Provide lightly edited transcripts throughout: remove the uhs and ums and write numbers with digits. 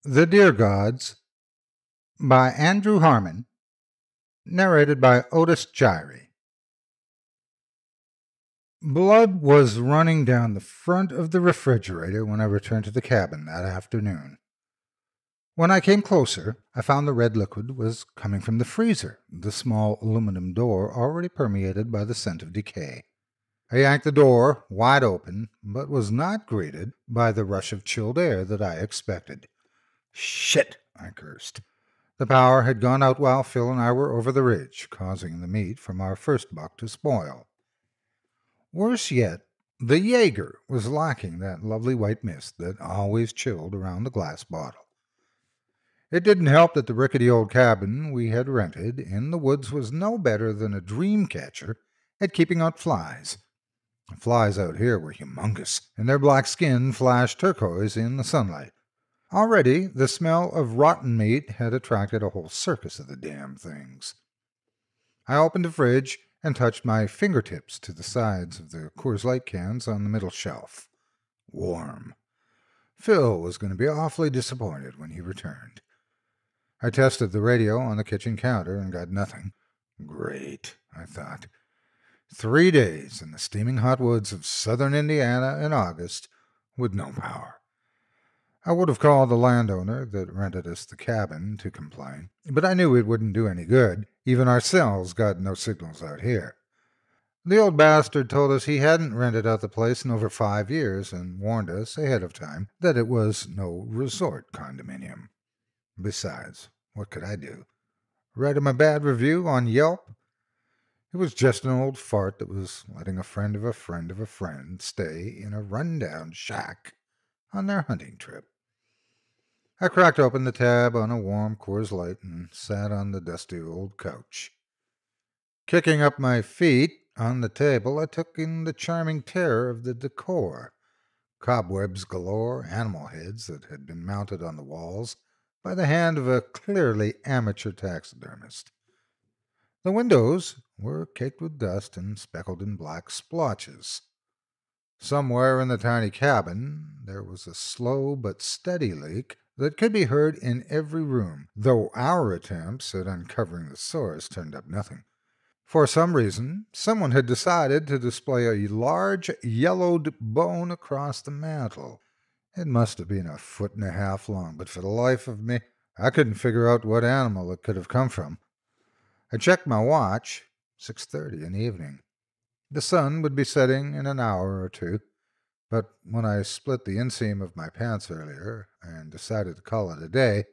The Deer Gods by Andrew Harmon, narrated by Otis Jiry. Blood was running down the front of the refrigerator when I returned to the cabin that afternoon. When I came closer, I found the red liquid was coming from the freezer, the small aluminum door already permeated by the scent of decay. I yanked the door wide open, but was not greeted by the rush of chilled air that I expected. "Shit!" I cursed. The power had gone out while Phil and I were over the ridge, causing the meat from our first buck to spoil. Worse yet, the Jaeger was lacking that lovely white mist that always chilled around the glass bottle. It didn't help that the rickety old cabin we had rented in the woods was no better than a dream catcher at keeping out flies. The flies out here were humongous, and their black skin flashed turquoise in the sunlight. Already, the smell of rotten meat had attracted a whole circus of the damn things. I opened the fridge and touched my fingertips to the sides of the Coors Light cans on the middle shelf. Warm. Phil was going to be awfully disappointed when he returned. I tested the radio on the kitchen counter and got nothing. Great, I thought. 3 days in the steaming hot woods of southern Indiana in August with no power. I would have called the landowner that rented us the cabin to complain, but I knew it wouldn't do any good. Even our cells got no signals out here. The old bastard told us he hadn't rented out the place in over 5 years and warned us ahead of time that it was no resort condominium. Besides, what could I do? Write him a bad review on Yelp? It was just an old fart that was letting a friend of a friend of a friend stay in a run-down shack on their hunting trip. I cracked open the tab on a warm Coors Light and sat on the dusty old couch. Kicking up my feet on the table, I took in the charming terror of the decor. Cobwebs galore, animal heads that had been mounted on the walls by the hand of a clearly amateur taxidermist. The windows were caked with dust and speckled in black splotches. Somewhere in the tiny cabin, there was a slow but steady leak that could be heard in every room, though our attempts at uncovering the source turned up nothing. For some reason, someone had decided to display a large yellowed bone across the mantel. It must have been 1.5 feet long, but for the life of me, I couldn't figure out what animal it could have come from. I checked my watch, 6:30 in the evening. The sun would be setting in an hour or two, but when I split the inseam of my pants earlier and decided to call it a day,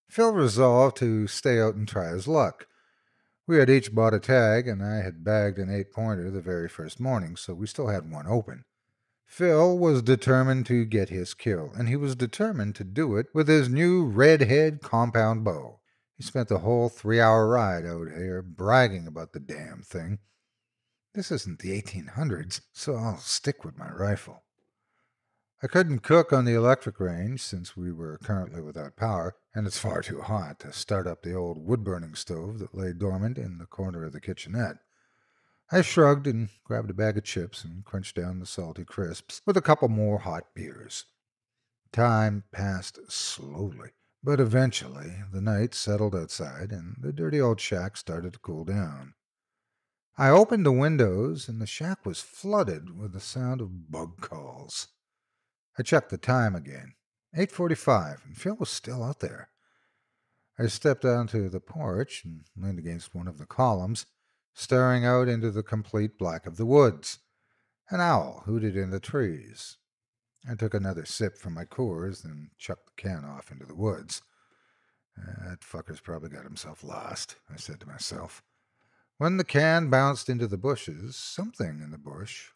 Phil resolved to stay out and try his luck. We had each bought a tag, and I had bagged an 8-pointer the very first morning, so we still had one open. Phil was determined to get his kill, and he was determined to do it with his new redhead compound bow. He spent the whole 3-hour ride out here bragging about the damn thing. This isn't the 1800s, so I'll stick with my rifle. I couldn't cook on the electric range since we were currently without power, and it's far too hot to start up the old wood-burning stove that lay dormant in the corner of the kitchenette. I shrugged and grabbed a bag of chips and crunched down the salty crisps with a couple more hot beers. Time passed slowly, but eventually the night settled outside and the dirty old shack started to cool down. I opened the windows, and the shack was flooded with the sound of bug calls. I checked the time again. 8:45, and Phil was still out there. I stepped onto the porch and leaned against one of the columns, staring out into the complete black of the woods. An owl hooted in the trees. I took another sip from my Coors, then chucked the can off into the woods. That fucker's probably got himself lost, I said to myself. When the can bounced into the bushes, something in the bush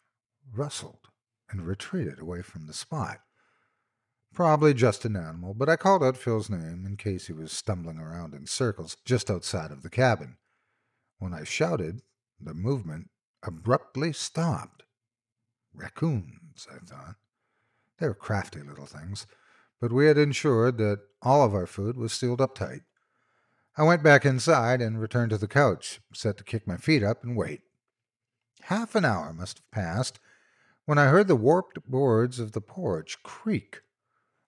rustled and retreated away from the spot. Probably just an animal, but I called out Phil's name in case he was stumbling around in circles just outside of the cabin. When I shouted, the movement abruptly stopped. Raccoons, I thought. They were crafty little things, but we had ensured that all of our food was sealed up tight. I went back inside and returned to the couch, set to kick my feet up and wait. Half an hour must have passed when I heard the warped boards of the porch creak.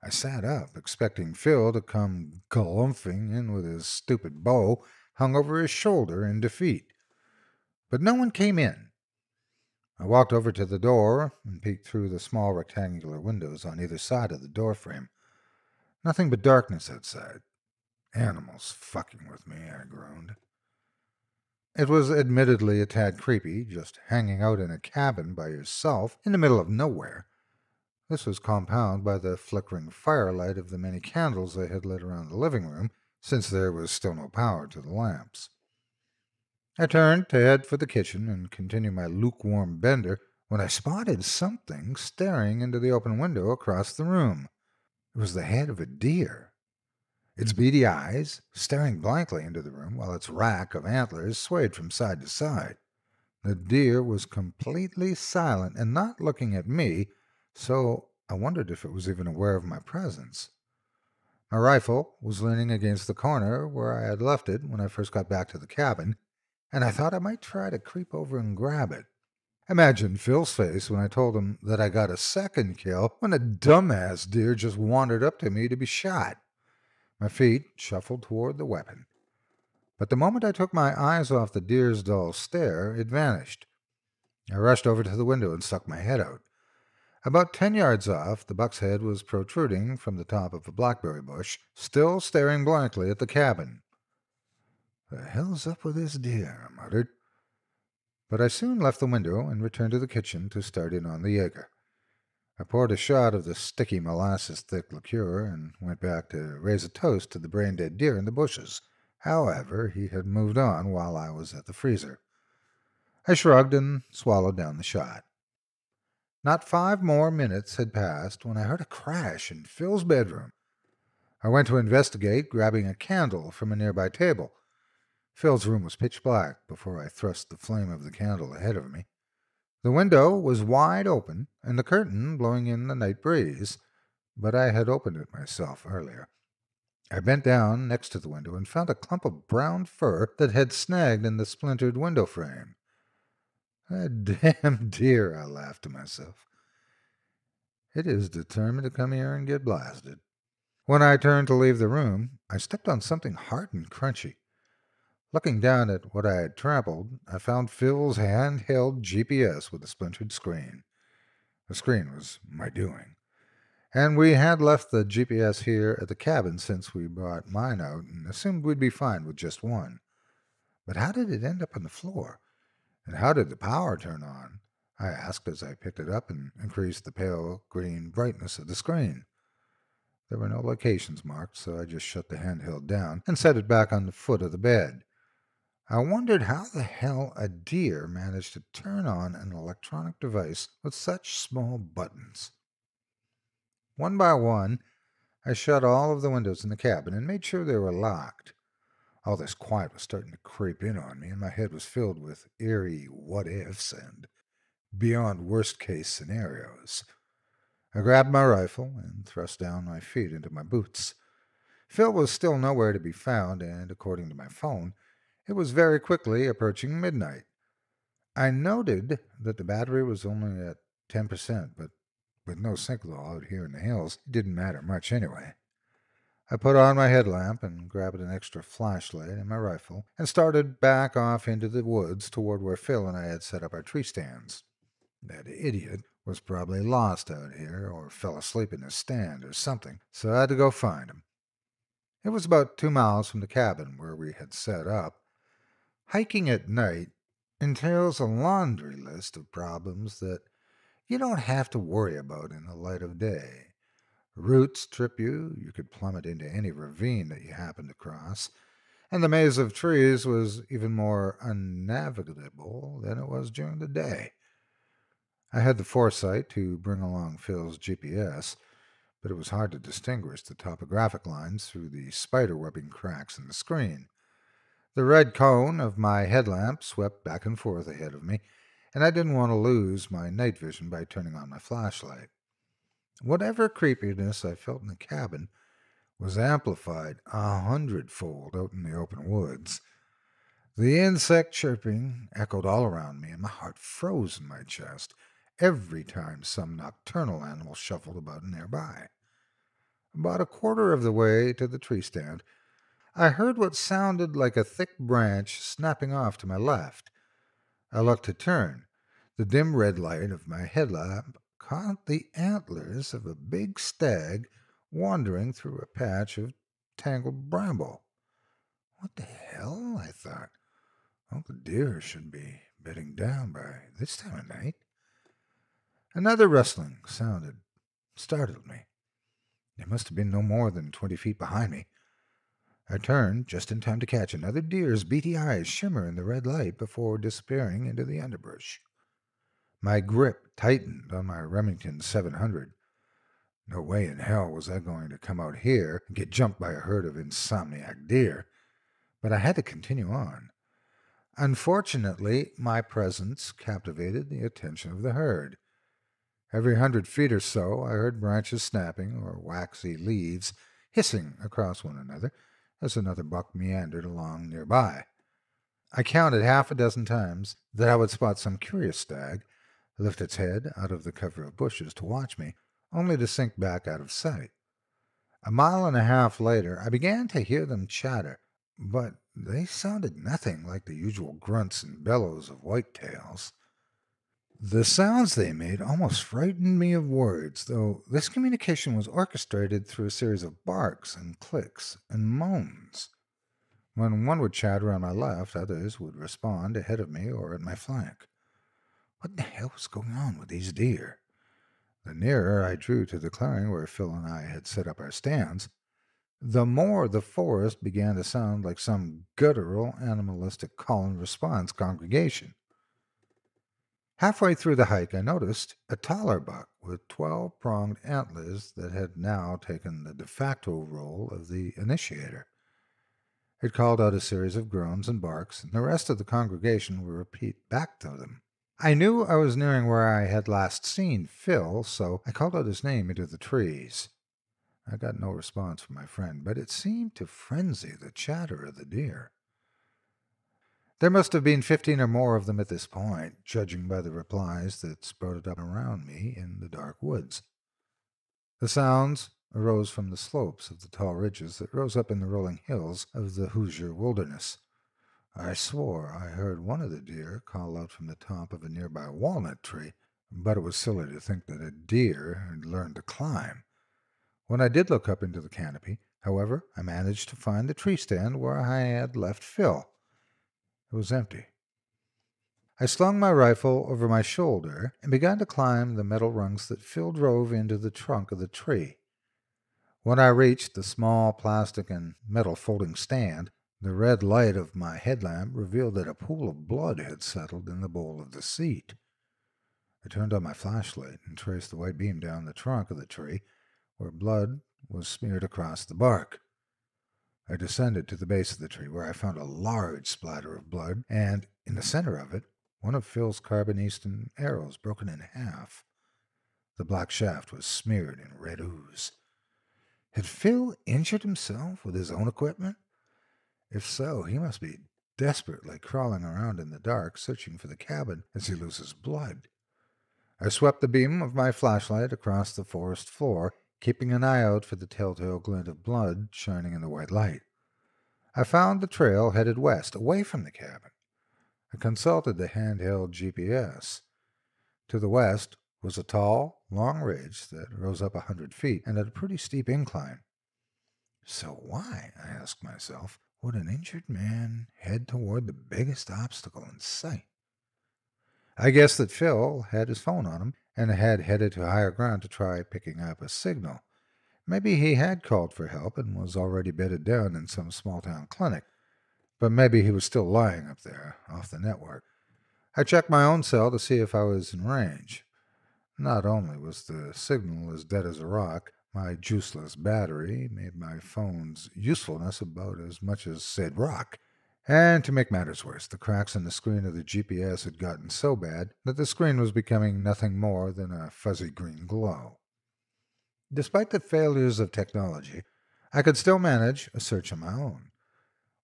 I sat up, expecting Phil to come galumphing in with his stupid bow hung over his shoulder in defeat. But no one came in. I walked over to the door and peeked through the small rectangular windows on either side of the doorframe. Nothing but darkness outside. Animals fucking with me, I groaned. It was admittedly a tad creepy, just hanging out in a cabin by yourself in the middle of nowhere. This was compounded by the flickering firelight of the many candles I had lit around the living room, since there was still no power to the lamps. I turned to head for the kitchen and continue my lukewarm bender when I spotted something staring into the open window across the room. It was the head of a deer. Its beady eyes staring blankly into the room while its rack of antlers swayed from side to side. The deer was completely silent and not looking at me, so I wondered if it was even aware of my presence. My rifle was leaning against the corner where I had left it when I first got back to the cabin, and I thought I might try to creep over and grab it. Imagine Phil's face when I told him that I got a second kill when a dumbass deer just wandered up to me to be shot. My feet shuffled toward the weapon. But the moment I took my eyes off the deer's dull stare, it vanished. I rushed over to the window and stuck my head out. About 10 yards off, the buck's head was protruding from the top of a blackberry bush, still staring blankly at the cabin. "The hell's up with this deer?" I muttered. But I soon left the window and returned to the kitchen to start in on the Jaeger. I poured a shot of the sticky molasses-thick liqueur and went back to raise a toast to the brain-dead deer in the bushes. However, he had moved on while I was at the freezer. I shrugged and swallowed down the shot. Not 5 more minutes had passed when I heard a crash in Phil's bedroom. I went to investigate, grabbing a candle from a nearby table. Phil's room was pitch black before I thrust the flame of the candle ahead of me. The window was wide open, and the curtain blowing in the night breeze, but I had opened it myself earlier. I bent down next to the window and found a clump of brown fur that had snagged in the splintered window frame. "That damn deer," I laughed to myself. "It is determined to come here and get blasted." When I turned to leave the room, I stepped on something hard and crunchy. Looking down at what I had trampled, I found Phil's handheld GPS with a splintered screen. The screen was my doing. And we had left the GPS here at the cabin since we brought mine out and assumed we'd be fine with just one. But how did it end up on the floor? And how did the power turn on? I asked as I picked it up and increased the pale green brightness of the screen. There were no locations marked, so I just shut the handheld down and set it back on the foot of the bed. I wondered how the hell a deer managed to turn on an electronic device with such small buttons. One by one, I shut all of the windows in the cabin and made sure they were locked. All this quiet was starting to creep in on me, and my head was filled with eerie what-ifs and beyond worst-case scenarios. I grabbed my rifle and thrust down my feet into my boots. Phil was still nowhere to be found, and according to my phone, it was very quickly approaching midnight. I noted that the battery was only at 10%, but with no signal out here in the hills, it didn't matter much anyway. I put on my headlamp and grabbed an extra flashlight and my rifle and started back off into the woods toward where Phil and I had set up our tree stands. That idiot was probably lost out here or fell asleep in his stand or something, so I had to go find him. It was about 2 miles from the cabin where we had set up. Hiking at night entails a laundry list of problems that you don't have to worry about in the light of day. Roots trip you, you could plummet into any ravine that you happened to cross, and the maze of trees was even more unnavigable than it was during the day. I had the foresight to bring along Phil's GPS, but it was hard to distinguish the topographic lines through the spider-webbing cracks in the screen. The red cone of my headlamp swept back and forth ahead of me, and I didn't want to lose my night vision by turning on my flashlight. Whatever creepiness I felt in the cabin was amplified 100-fold out in the open woods. The insect chirping echoed all around me, and my heart froze in my chest every time some nocturnal animal shuffled about nearby. About a quarter of the way to the tree stand, I heard what sounded like a thick branch snapping off to my left. I looked to turn. The dim red light of my headlamp caught the antlers of a big stag wandering through a patch of tangled bramble. What the hell? I thought. Uncle Deer should be bedding down by this time of night. Another rustling sounded, startled me. It must have been no more than 20 feet behind me. I turned just in time to catch another deer's beady eyes shimmer in the red light before disappearing into the underbrush. My grip tightened on my Remington 700. No way in hell was I going to come out here and get jumped by a herd of insomniac deer, but I had to continue on. Unfortunately, my presence captivated the attention of the herd. Every 100 feet or so, I heard branches snapping or waxy leaves hissing across one another as another buck meandered along nearby. I counted half a dozen times that I would spot some curious stag, lift its head out of the cover of bushes to watch me, only to sink back out of sight. A mile and a half later, I began to hear them chatter, but they sounded nothing like the usual grunts and bellows of whitetails. The sounds they made almost frightened me of words, though this communication was orchestrated through a series of barks and clicks and moans. When one would chatter on my left, others would respond ahead of me or at my flank. What the hell was going on with these deer? The nearer I drew to the clearing where Phil and I had set up our stands, the more the forest began to sound like some guttural, animalistic call-and-response congregation. Halfway through the hike, I noticed a taller buck with 12-pronged antlers that had now taken the de facto role of the initiator. It called out a series of groans and barks, and the rest of the congregation would repeat back to them. I knew I was nearing where I had last seen Phil, so I called out his name into the trees. I got no response from my friend, but it seemed to frenzy the chatter of the deer. There must have been 15 or more of them at this point, judging by the replies that sprouted up around me in the dark woods. The sounds arose from the slopes of the tall ridges that rose up in the rolling hills of the Hoosier wilderness. I swore I heard one of the deer call out from the top of a nearby walnut tree, but it was silly to think that a deer had learned to climb. When I did look up into the canopy, however, I managed to find the tree stand where I had left Phil. It was empty. I slung my rifle over my shoulder and began to climb the metal rungs that Phil drove into the trunk of the tree. When I reached the small plastic and metal folding stand, the red light of my headlamp revealed that a pool of blood had settled in the bowl of the seat. I turned on my flashlight and traced the white beam down the trunk of the tree, where blood was smeared across the bark. I descended to the base of the tree, where I found a large splatter of blood, and in the center of it, one of Phil's carbonistan arrows broken in half. The black shaft was smeared in red ooze. Had Phil injured himself with his own equipment? If so, he must be desperately crawling around in the dark, searching for the cabin as he loses blood. I swept the beam of my flashlight across the forest floor, keeping an eye out for the telltale glint of blood shining in the white light. I found the trail headed west, away from the cabin. I consulted the handheld GPS. To the west was a tall, long ridge that rose up 100 feet and at a pretty steep incline. So why, I asked myself, would an injured man head toward the biggest obstacle in sight? I guessed that Phil had his phone on him and had headed to higher ground to try picking up a signal. Maybe he had called for help and was already bedded down in some small-town clinic, but maybe he was still lying up there, off the network. I checked my own cell to see if I was in range. Not only was the signal as dead as a rock, my juiceless battery made my phone's usefulness about as much as said rock. And to make matters worse, the cracks in the screen of the GPS had gotten so bad that the screen was becoming nothing more than a fuzzy green glow. Despite the failures of technology, I could still manage a search on my own.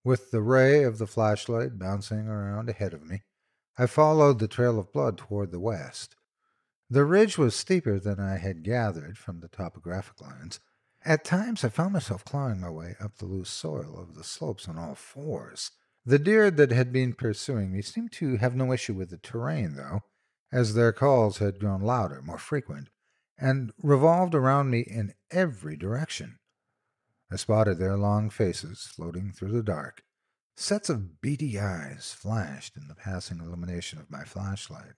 With the ray of the flashlight bouncing around ahead of me, I followed the trail of blood toward the west. The ridge was steeper than I had gathered from the topographic lines, At times, I found myself clawing my way up the loose soil of the slopes on all fours. The deer that had been pursuing me seemed to have no issue with the terrain, though, as their calls had grown louder, more frequent, and revolved around me in every direction. I spotted their long faces floating through the dark. Sets of beady eyes flashed in the passing illumination of my flashlight.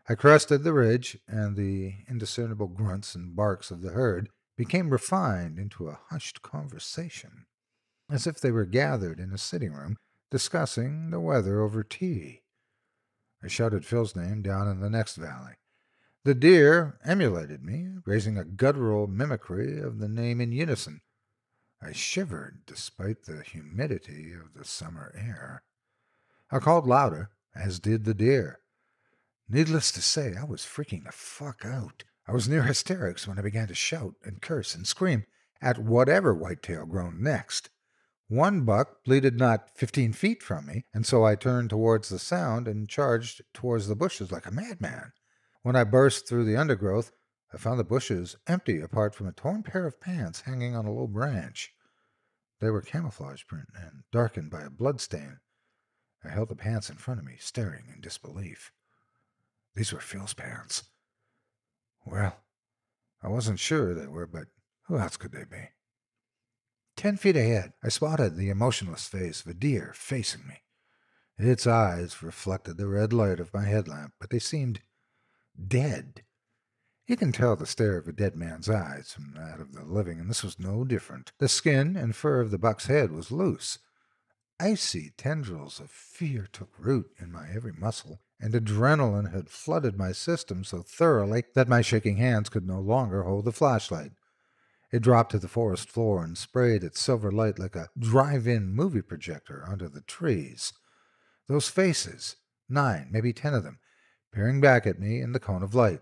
I crested the ridge, and the indiscernible grunts and barks of the herd became refined into a hushed conversation, as if they were gathered in a sitting room discussing the weather over tea. I shouted Phil's name down in the next valley. The deer emulated me, raising a guttural mimicry of the name in unison. I shivered despite the humidity of the summer air. I called louder, as did the deer. Needless to say, I was freaking the fuck out. I was near hysterics when I began to shout and curse and scream at whatever whitetail groaned next. One buck bleated not 15 feet from me, and so I turned towards the sound and charged towards the bushes like a madman. When I burst through the undergrowth, I found the bushes empty apart from a torn pair of pants hanging on a low branch. They were camouflage print and darkened by a bloodstain. I held the pants in front of me, staring in disbelief. These were Phil's pants. Well, I wasn't sure they were, but who else could they be? 10 feet ahead, I spotted the emotionless face of a deer facing me. Its eyes reflected the red light of my headlamp, but they seemed dead. You can tell the stare of a dead man's eyes from that of the living, and this was no different. The skin and fur of the buck's head was loose. Icy tendrils of fear took root in my every muscle, and adrenaline had flooded my system so thoroughly that my shaking hands could no longer hold the flashlight. It dropped to the forest floor and sprayed its silver light like a drive-in movie projector under the trees. Those faces, 9, maybe 10 of them, peering back at me in the cone of light.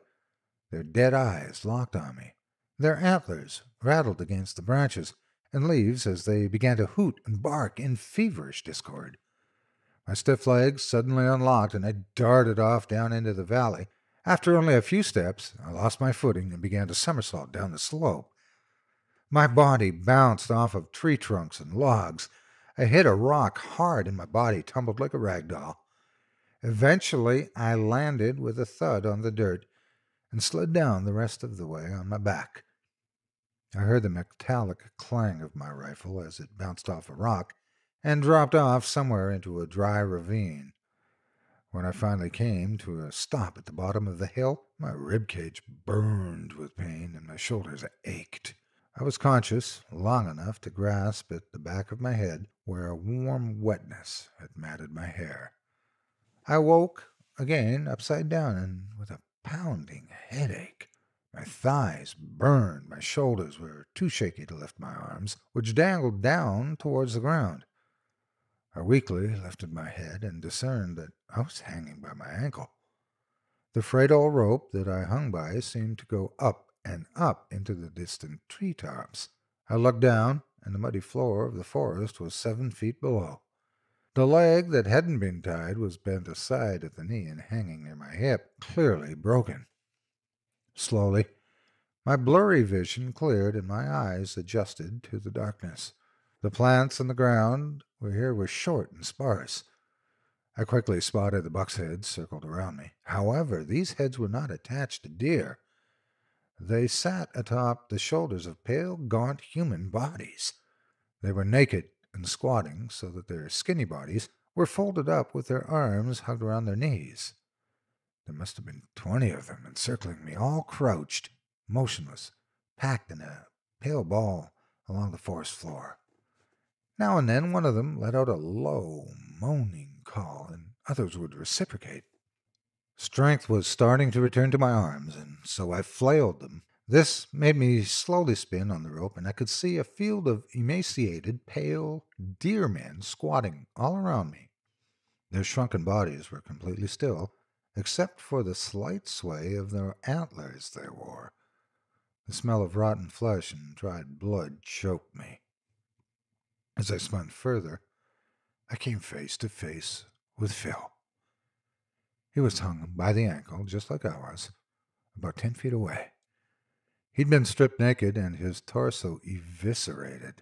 Their dead eyes locked on me. Their antlers rattled against the branches and leaves as they began to hoot and bark in feverish discord. My stiff legs suddenly unlocked, and I darted off down into the valley. After only a few steps, I lost my footing and began to somersault down the slope. My body bounced off of tree trunks and logs. I hit a rock hard, and my body tumbled like a rag doll. Eventually, I landed with a thud on the dirt and slid down the rest of the way on my back. I heard the metallic clang of my rifle as it bounced off a rock and dropped off somewhere into a dry ravine. When I finally came to a stop at the bottom of the hill, my ribcage burned with pain and my shoulders ached. I was conscious long enough to grasp at the back of my head where a warm wetness had matted my hair. I woke again upside down and with a pounding headache. My thighs burned, my shoulders were too shaky to lift my arms, which dangled down towards the ground. I weakly lifted my head and discerned that I was hanging by my ankle. The frayed old rope that I hung by seemed to go up and up into the distant treetops. I looked down, and the muddy floor of the forest was 7 feet below. The leg that hadn't been tied was bent aside at the knee and hanging near my hip, clearly broken. Slowly, my blurry vision cleared and my eyes adjusted to the darkness. The plants on the ground were short and sparse. I quickly spotted the buck's heads circled around me. However, these heads were not attached to deer. They sat atop the shoulders of pale, gaunt human bodies. They were naked and squatting so that their skinny bodies were folded up with their arms hugged around their knees. There must have been 20 of them encircling me, all crouched, motionless, packed in a pale ball along the forest floor. Now and then one of them let out a low, moaning call, and others would reciprocate. Strength was starting to return to my arms, and so I flailed them. This made me slowly spin on the rope, and I could see a field of emaciated, pale deer men squatting all around me. Their shrunken bodies were completely still, except for the slight sway of their antlers they wore. The smell of rotten flesh and dried blood choked me. As I spun further, I came face to face with Phil. He was hung by the ankle, just like I was, about 10 feet away. He'd been stripped naked and his torso eviscerated.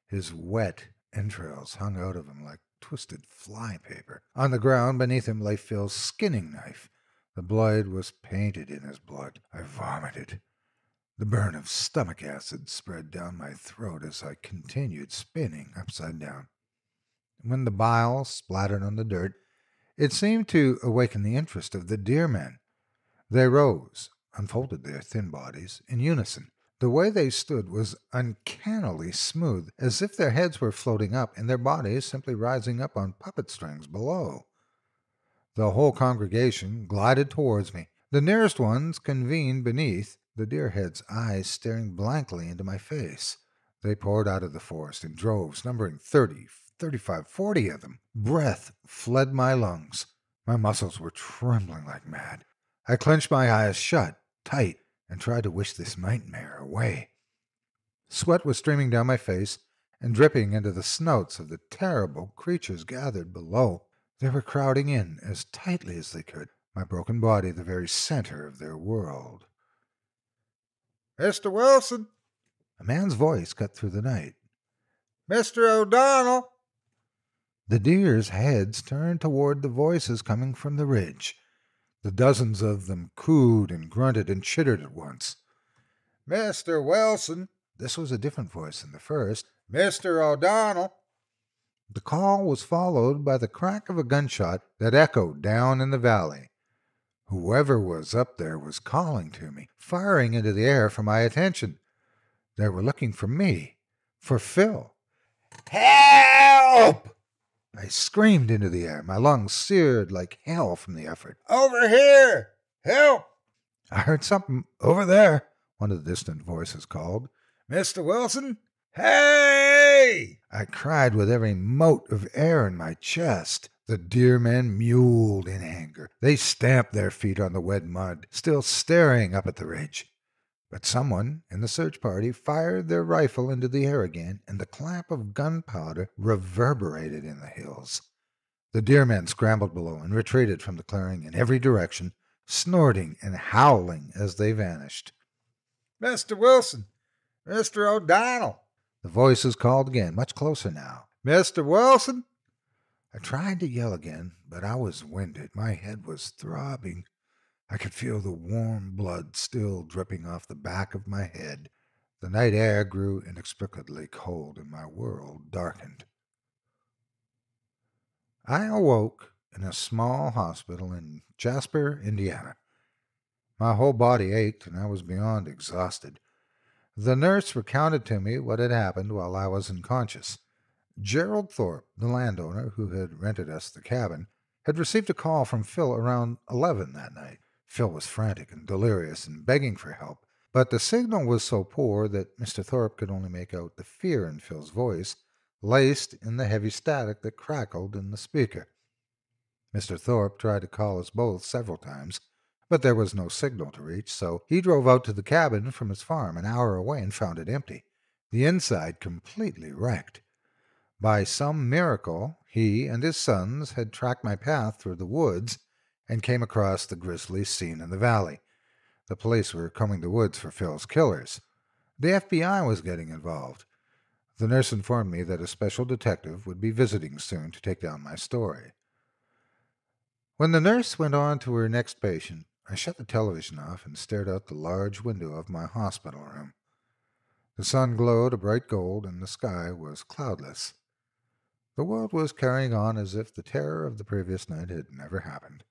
His wet entrails hung out of him like twisted flypaper. On the ground beneath him lay Phil's skinning knife. The blade was painted in his blood. I vomited. The burn of stomach acid spread down my throat as I continued spinning upside down. When the bile splattered on the dirt, it seemed to awaken the interest of the deer men. They rose, unfolded their thin bodies in unison. The way they stood was uncannily smooth, as if their heads were floating up and their bodies simply rising up on puppet strings below. The whole congregation glided towards me. The nearest ones convened beneath, the deer heads' eyes staring blankly into my face. They poured out of the forest in droves, numbering 30, 35, 40 of them. Breath fled my lungs. My muscles were trembling like mad. I clenched my eyes shut, tight, and tried to wish this nightmare away. Sweat was streaming down my face and dripping into the snouts of the terrible creatures gathered below. They were crowding in as tightly as they could, my broken body the very center of their world. "Mr. Wilson!" A man's voice cut through the night. "Mr. O'Donnell!" The deer's heads turned toward the voices coming from the ridge. The dozens of them cooed and grunted and chittered at once. "Mr. Wilson!" This was a different voice than the first. "Mr. O'Donnell!" The call was followed by the crack of a gunshot that echoed down in the valley. Whoever was up there was calling to me, firing into the air for my attention. They were looking for me, for Phil. "Help!" I screamed into the air, my lungs seared like hell from the effort. "Over here! Help!" I heard something over there, one of the distant voices called. "Mr. Wilson? Hey!" I cried with every mote of air in my chest. The deer men mewled in anger. They stamped their feet on the wet mud, still staring up at the ridge. But someone in the search party fired their rifle into the air again, and the clap of gunpowder reverberated in the hills. The deer men scrambled below and retreated from the clearing in every direction, snorting and howling as they vanished. "Mr. Wilson! Mr. O'Donnell!" The voices called again, much closer now. "Mr. Wilson!" I tried to yell again, but I was winded. My head was throbbing. I could feel the warm blood still dripping off the back of my head. The night air grew inexplicably cold, and my world darkened. I awoke in a small hospital in Jasper, Indiana. My whole body ached, and I was beyond exhausted. The nurse recounted to me what had happened while I was unconscious. Gerald Thorpe, the landowner who had rented us the cabin, had received a call from Phil around 11 that night. Phil was frantic and delirious and begging for help, but the signal was so poor that Mr. Thorpe could only make out the fear in Phil's voice, laced in the heavy static that crackled in the speaker. Mr. Thorpe tried to call us both several times, but there was no signal to reach, so he drove out to the cabin from his farm an hour away and found it empty, the inside completely wrecked. By some miracle, he and his sons had tracked my path through the woods and came across the grisly scene in the valley. The police were combing the woods for Phil's killers. The FBI was getting involved. The nurse informed me that a special detective would be visiting soon to take down my story. When the nurse went on to her next patient, I shut the television off and stared out the large window of my hospital room. The sun glowed a bright gold, and the sky was cloudless. The world was carrying on as if the terror of the previous night had never happened.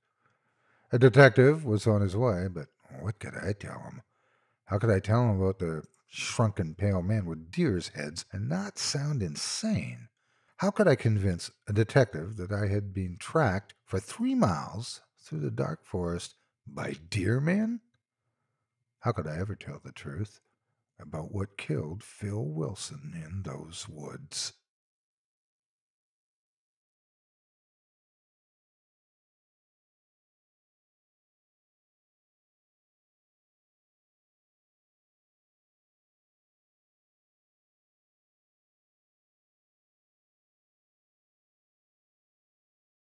A detective was on his way, but what could I tell him? How could I tell him about the shrunken, pale man with deer's heads and not sound insane? How could I convince a detective that I had been tracked for 3 miles through the dark forest by deer men? How could I ever tell the truth about what killed Phil Wilson in those woods?